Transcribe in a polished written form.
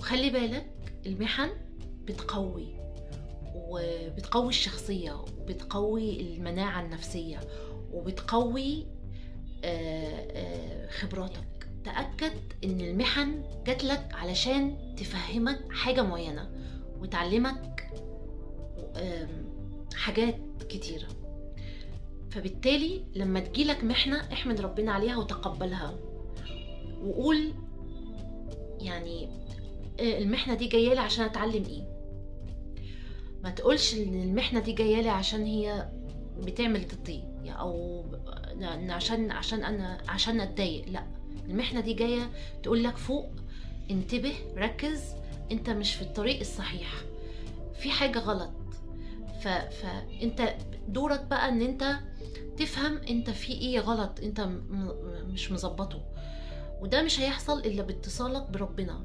خلي بالك، المحن وبتقوي الشخصية، وبتقوي المناعة النفسية، وبتقوي خبراتك. تأكد ان المحن جاتلك علشان تفهمك حاجة معينة وتعلمك حاجات كتيرة. فبالتالي لما تجيلك محنة احمد ربنا عليها وتقبلها، وقول يعني المحنة دي جايالي عشان اتعلم ايه. ما تقولش ان المحنة دي جايالي عشان هي بتعمل ضدي، او عشان اتضايق. لا، المحنة دي جاية تقولك فوق، انتبه، ركز، انت مش في الطريق الصحيح، في حاجة غلط. فانت دورك بقى ان انت تفهم انت في ايه غلط، انت مش مظبطه. وده مش هيحصل الا باتصالك بربنا.